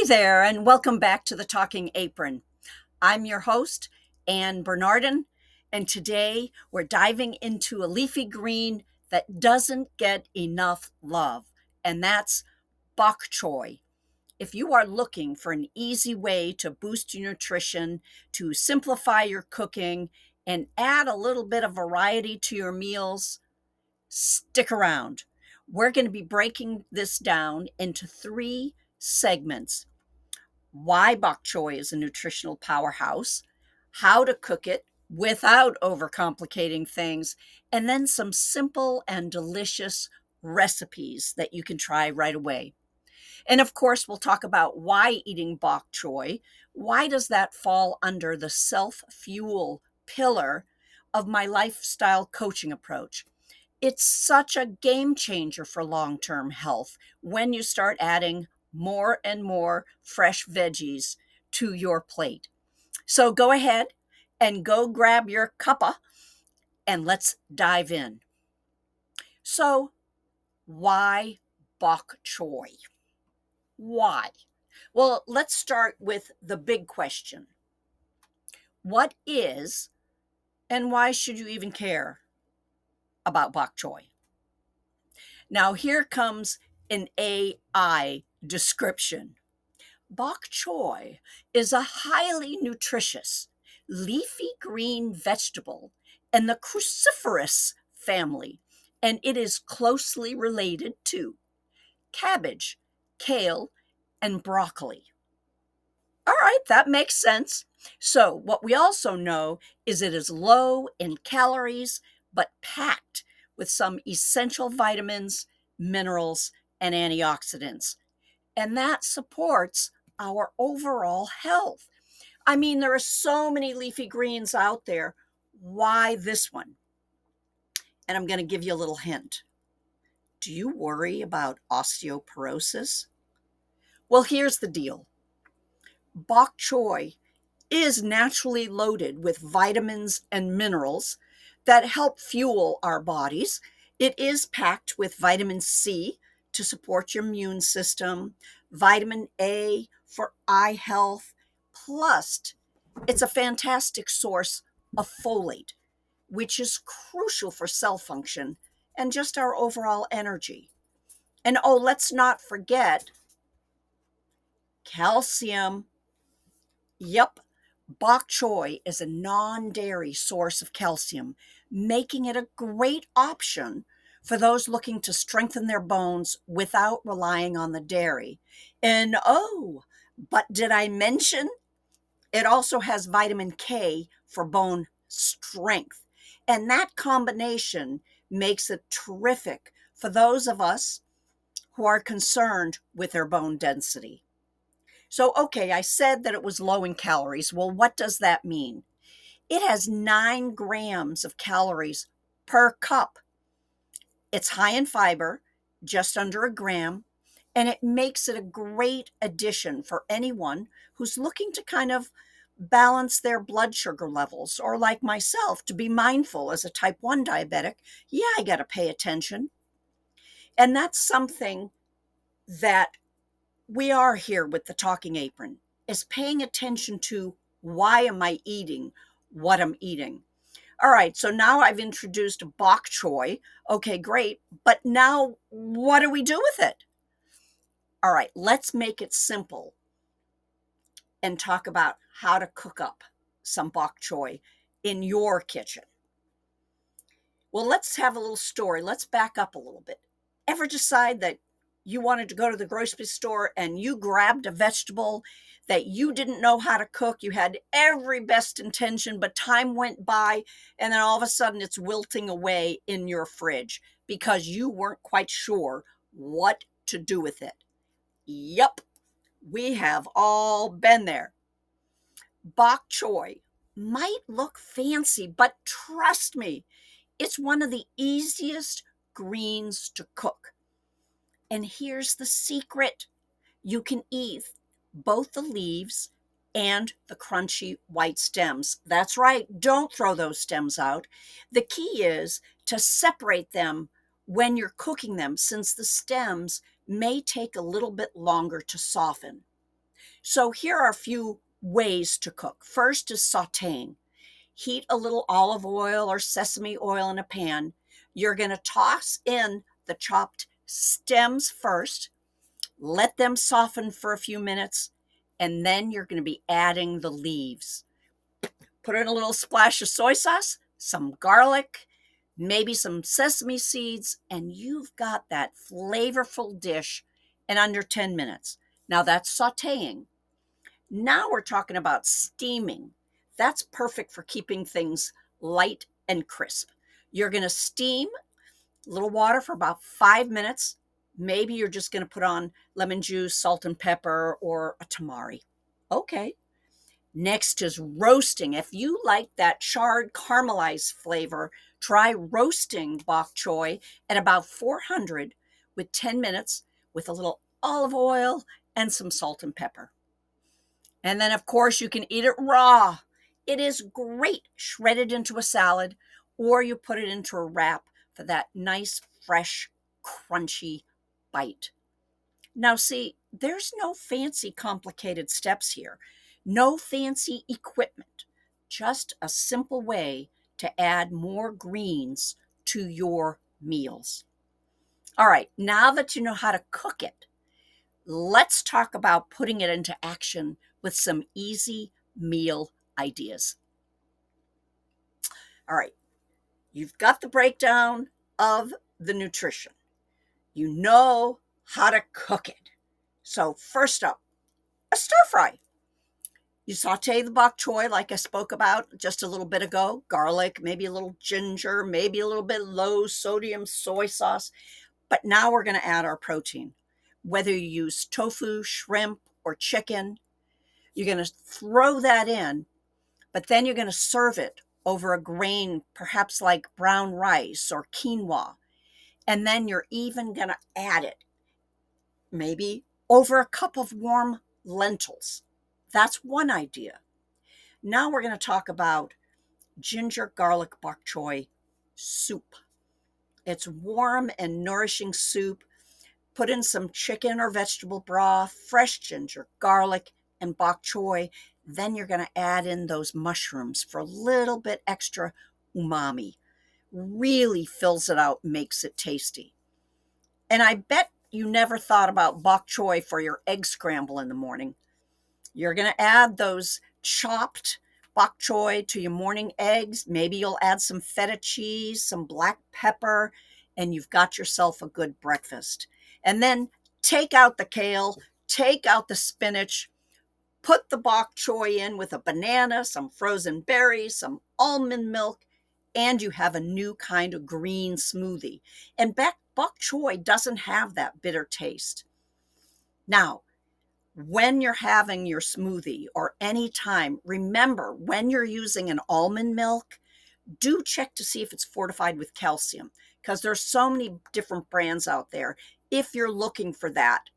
there, and welcome back to the Talking Apron. I'm your host, Ann Bernardin, and today we're diving into a leafy green that doesn't get enough love, and that's Bok Choy. If you are looking for an easy way to boost your nutrition, to simplify your cooking, and add a little bit of variety to your meals, stick around. We're going to be breaking this down into three segments: why bok choy is a nutritional powerhouse, how to cook it without overcomplicating things, and then some simple and delicious recipes that you can try right away. And of course, we'll talk about why eating bok choy. Why does that fall under the self fuel pillar of my lifestyle coaching approach? It's such a game changer for long term health when you start adding more and more fresh veggies to your plate. So go ahead and go grab your cuppa and let's dive in. So, why bok choy? Why? Well, let's start with the big question: what is and why should you even care about bok choy? Now, here comes an AI description. Bok choy is a highly nutritious, leafy green vegetable in the cruciferous family, and it is closely related to cabbage, kale, and broccoli. All right, that makes sense. So, what we also know is it is low in calories, but packed with some essential vitamins, minerals, and antioxidants. And that supports our overall health. I mean, there are so many leafy greens out there. Why this one? And I'm going to give you a little hint. Do you worry about osteoporosis? Well, here's the deal: bok choy is naturally loaded with vitamins and minerals that help fuel our bodies. It is packed with vitamin C to support your immune system, vitamin A for eye health, plus it's a fantastic source of folate, which is crucial for cell function and just our overall energy. And oh, let's not forget calcium. Yep, bok choy is a non dairy source of calcium, making it a great option for those looking to strengthen their bones without relying on the dairy. And oh, but did I mention it also has vitamin K for bone strength? And that combination makes it terrific for those of us who are concerned with their bone density. So, okay, I said that it was low in calories. Well, what does that mean? It has 9 grams of calories per cup. It's high in fiber, just under a gram, and it makes it a great addition for anyone who's looking to kind of balance their blood sugar levels, or like myself, to be mindful as a type 1 diabetic. Yeah, I got to pay attention. And that's something that we are here with the Talking Apron, is paying attention to why am I eating what I'm eating. All right, so now I've introduced bok choy. Okay, great. But now what do we do with it? All right, let's make it simple and talk about how to cook up some bok choy in your kitchen. Well, let's have a little story. Let's back up a little bit. Ever decide that you wanted to go to the grocery store and you grabbed a vegetable that you didn't know how to cook? You had every best intention, but time went by, and then all of a sudden it's wilting away in your fridge because you weren't quite sure what to do with it. Yup, we have all been there. Bok choy might look fancy, but trust me, it's one of the easiest greens to cook. And here's the secret: you can eat both the leaves and the crunchy white stems. That's right, don't throw those stems out. The key is to separate them when you're cooking them, since the stems may take a little bit longer to soften. So here are a few ways to cook. First is sauteing. Heat a little olive oil or sesame oil in a pan. You're going to toss in the chopped stems first, let them soften for a few minutes, and then you're going to be adding the leaves. Put in a little splash of soy sauce, some garlic, maybe some sesame seeds, and you've got that flavorful dish in under 10 minutes. Now that's sauteing. Now we're talking about steaming. That's perfect for keeping things light and crisp. You're going to steam a little water for about 5 minutes. Maybe you're just going to put on lemon juice, salt and pepper, or a tamari. Okay. Next is roasting. If you like that charred caramelized flavor, try roasting bok choy at about 400 with 10 minutes with a little olive oil and some salt and pepper. And then, of course, you can eat it raw. It is great shredded into a salad, or you put it into a wrap for that nice, fresh, crunchy bite. Now, see, there's no fancy, complicated steps here, no fancy equipment, just a simple way to add more greens to your meals. All right, now that you know how to cook it, let's talk about putting it into action with some easy meal ideas. All right, you've got the breakdown of the nutrition. You know how to cook it. So first up, a stir fry. You saute the bok choy like I spoke about just a little bit ago, garlic, maybe a little ginger, maybe a little bit low sodium soy sauce. But now we're going to add our protein. Whether you use tofu, shrimp, or chicken, you're going to throw that in, but then you're going to serve it over a grain, perhaps like brown rice or quinoa. And then you're even going to add it, maybe over a cup of warm lentils. That's one idea. Now we're going to talk about ginger garlic bok choy soup. It's warm and nourishing soup. Put in some chicken or vegetable broth, fresh ginger, garlic, and bok choy. Then you're going to add in those mushrooms for a little bit extra umami. Really fills it out, makes it tasty. And I bet you never thought about bok choy for your egg scramble in the morning. You're going to add those chopped bok choy to your morning eggs. Maybe you'll add some feta cheese, some black pepper, and you've got yourself a good breakfast. And then take out the kale, take out the spinach, put the bok choy in with a banana, some frozen berries, some almond milk, and you have a new kind of green smoothie. And bok choy doesn't have that bitter taste. Now, when you're having your smoothie or any time, remember when you're using an almond milk, do check to see if it's fortified with calcium because there's so many different brands out there. If you're looking for that,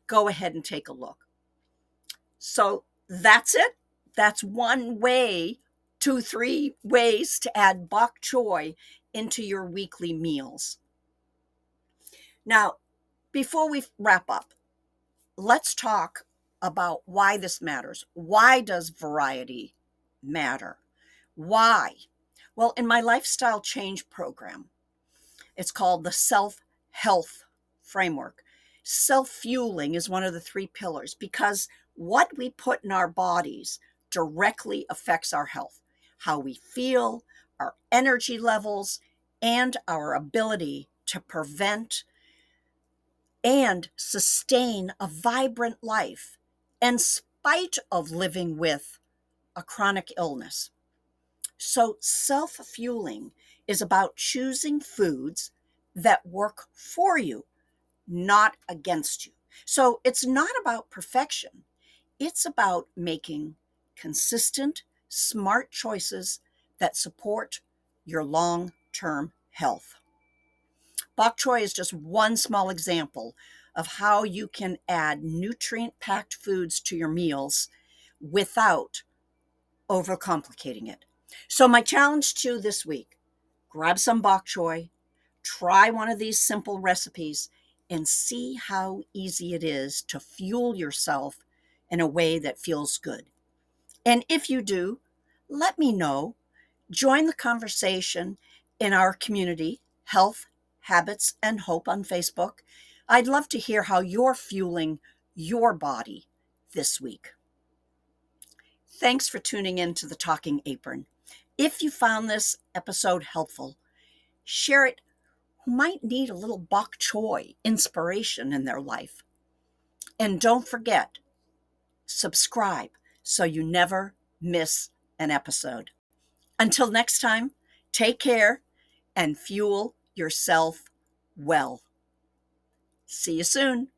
go ahead and take a look. So that's it. That's one way, 2, 3 ways to add bok choy into your weekly meals. Now, before we wrap up, let's talk about why this matters. Why does variety matter? Why? Well, in my lifestyle change program, it's called the self-health framework. Self-fueling is one of the 3 pillars because what we put in our bodies directly affects our health, how we feel, our energy levels, and our ability to prevent and sustain a vibrant life in spite of living with a chronic illness. So self-fueling is about choosing foods that work for you, not against you. So it's not about perfection. It's about making consistent, smart choices that support your long-term health. Bok choy is just one small example of how you can add nutrient-packed foods to your meals without overcomplicating it. So my challenge to you this week, grab some bok choy, try one of these simple recipes, and see how easy it is to fuel yourself in a way that feels good. And if you do, let me know. Join the conversation in our community, Health, Habits, and Hope on Facebook. I'd love to hear how you're fueling your body this week. Thanks for tuning in to the Talking Apron. If you found this episode helpful, share it who might need a little Bok Choy inspiration in their life. And don't forget, subscribe so you never miss an episode. Until next time, take care and fuel yourself well. See you soon.